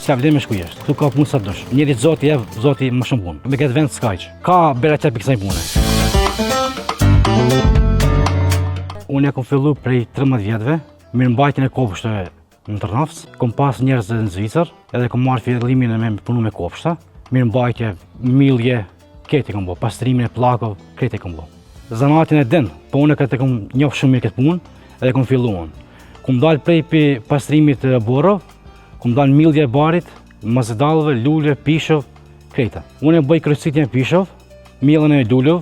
s'ka vlen me shku jashtë. Këtu ka punë sa dush. Njëri zoti jep, zoti më shumë punë. Me këtë vend s'ka hiç. Ka bera çfarë pikë punë. Unë kam filluar prej 13 vjetëve, mirëmbajtjen e kopshtave në Tërnafs. Kam pas njerëz në Zvicër, edhe kam marrë fillimin e me punu me kopshta. Mirëmbajtje, millje, këtë kam bë, pastrimin e pllakov, këtë kam bë. Zanatin e din, po unë këtë kam njoh shumë mirë këtë punë, edhe kam filluar. Kum dal prej pastrimit të borrov, kum dal millje e barit, mazedallëve, lule, pishov, këta. Unë bëj kryqësitjen e pishov, millën e lulëv,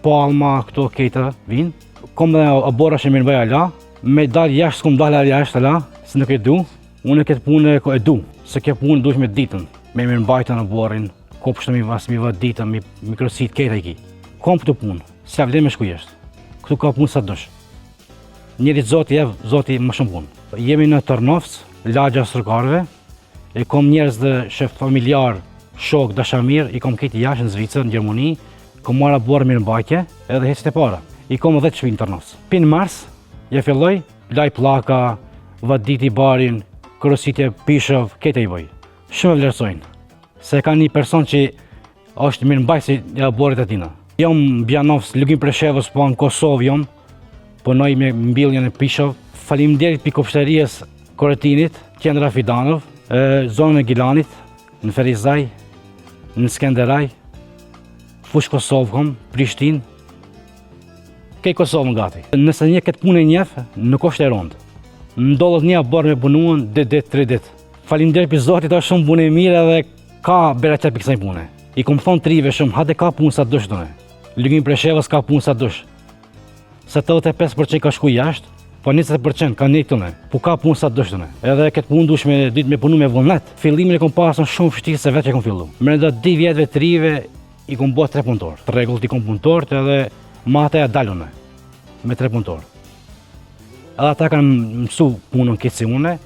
palma këto këta vin. Kom dhe borra që mirë bëj ala, me dal jashtë s'kum dal jashtë ala, se nuk e du. Unë këtë punë e du, se kjo punë duhesh me ditën, me mirëmbajtjen e borrin, kopshtë mi vë ditën, mi kryqësit këta i ki. Kom këtë punë, s'ka vlen me shku jashtë. Këtu ka punë sa dush. Njëri zoti jep, zoti më shumë punë. Jemi në Tërnafs, lagja sërkarve, e kom njerëz dhe shef familjar, shok, dashamir, i kom këtë jashtë në Zvicër, në Gjermani, kom marra borë mirëmbajtje, edhe hecit e para. I kom 10 shpinë në Tërnafs. Pin mars, ja filloj, laj plaka, vaditi barin, kërësitje pishov, këtë i bëj. Shumë e vlerësojnë, se ka një person që është mirëmbajtësi e borit e tina. Jom Bjanovs, Lugim Preshevës, po në Kosovë jom, punoj me mbylljen e pishov. Faleminderit pi kopshterisë Koretinit, qendra Fidanov, zonën e Gilanit, në Ferizaj, në Skenderaj, fush Kosovë, Prishtinë, kej Kosovën gati. Nëse një këtë punë e njeh, nuk është e rëndë. Ndodhet një borë me punuan 2 ditë, 3 ditë. Faleminderit pi Zotit, është shumë punë e mirë edhe ka bera çfarë pikë punë. I kom thonë trive shumë, hajde ka punë sa dush done. Lugim Preshevës ka punë sa dush. 75% ka shku jashtë, po 20% ka një këtune, po ka punë sa dush done. Edhe këtë punë dush me ditë me punu me vullnet. Fillimin e kom pasën shumë vështirë se vetë që kom fillu. Brenda 2 vjetëve trive i kom bërë 3 punëtorë. Të rregullt i kom punëtorët edhe mate ja dalune me 3 punëtorë. Edhe ata kanë mësu punën këtë si une,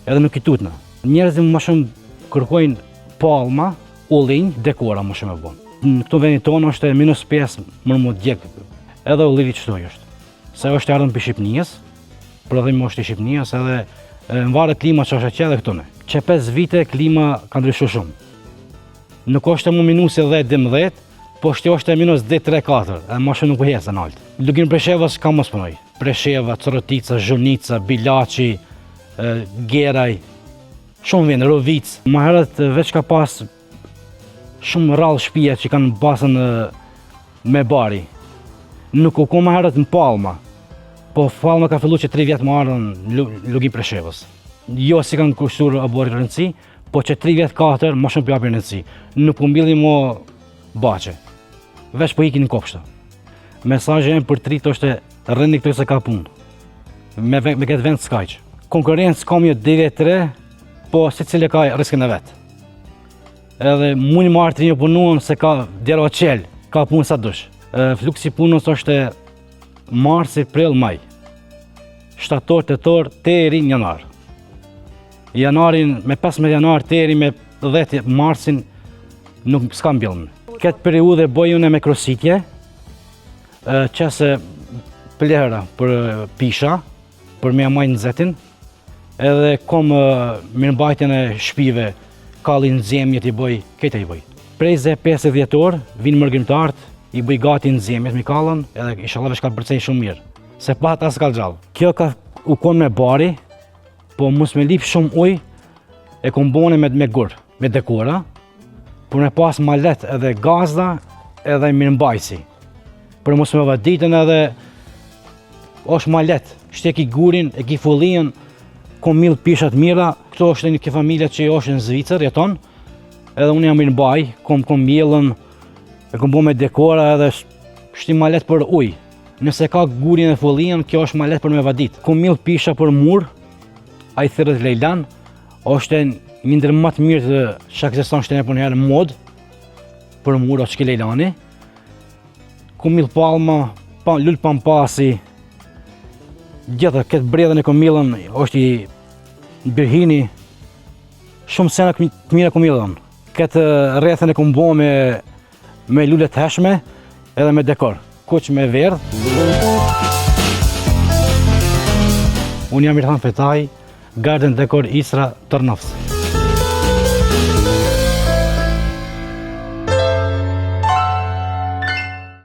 edhe nuk i tutna. Njerëzit më shumë kërkojnë palma, ullinj, dekora më shumë e bon. Në këto vendit tonë është -5 më në djek, edhe ulliri qëtoj është. Se është ardhën për Shqipnijës, prodhim është i Shqipnijës, edhe në varë klima që është që edhe këtone. Që 5 vite klima ka ndryshu shumë. Nuk është më minus 10-12, po është minus 10-3-4, edhe ma shumë nuk po hecë në altë. Lugim Preshevës ka mos punoj. Presheva, Corotica, Zhunica, Bilaci, Geraj, shumë vend, Rovic. Ma herët veç ka pas shumë rrallë shtëpia që kanë basën me bari. Nuk u kom herët në Palma, po Palma ka fillu që 3 vjetë më ardhën Lugim Preshevës. Jo si kanë kushtur abori rëndësi, po që 3 vjetë 4 më shumë pjapir rëndësi. Nuk u mbilli mo bache, veç po ikin në kopshta. Mesazhi jem për trit është rëndi këtu se ka punë, me këtë vend s'kaq. Konkurrencë kam jo 2-3, po se cilë ka riskën e vetë. Edhe mund më artë një punuan se ka djero qelë, ka punë sa dush. Fluksi punës është mars, prill, maj. Shtator, tetor, deri në janar. Janarin, me 15 janar, deri me 10 marsin, nuk s'ka mbjellën. Këtë periudhe bëj unë me krositje, qëse plera për pisha, për me amajnë nëzetin, edhe kom mirëmbajtjen e shpive, kallin nxemjet i bëj, këta i bëj. Prej 50 vjetor, vinë mërgjimtartë, i bëj gati nxemjet mi kallën, edhe inshallah veç ka përcej shumë mirë, se pa ata s'ka gjallë. Kjo ka u kon me bari, po mos me lip shumë ujë, e kom bone me gur, me dekora, për me pas malet edhe gazda, edhe mirëmbajtësi. Për mos me vaditën edhe është malet, shteki gurin, e ki fullien, kom mill pishat mira, këto është një familja që është në Zvicër, jeton, edhe unë jam mirëmbaj, kom millën, e kom bo me dekora edhe shti malet për ujë. Nëse ka gurin e fullien, kjo është malet për me vadit. Kom mill pisha për mur, a i thyrët lejlan, është një ndër më të mirë të shakzeston shtene për njëherë mod, për mur o qki lejlani. Kom mill palma, lull pampasi, gjitha këtë bredhen e kom millën, është i birhini, shumë sena të mira kom millën. Këtë rrethën e kom bo me lullet heshme edhe me dekor, kuq me verdh. Unë jam Irhan Fetaj, Garden Dekor Isra, Tërnafs.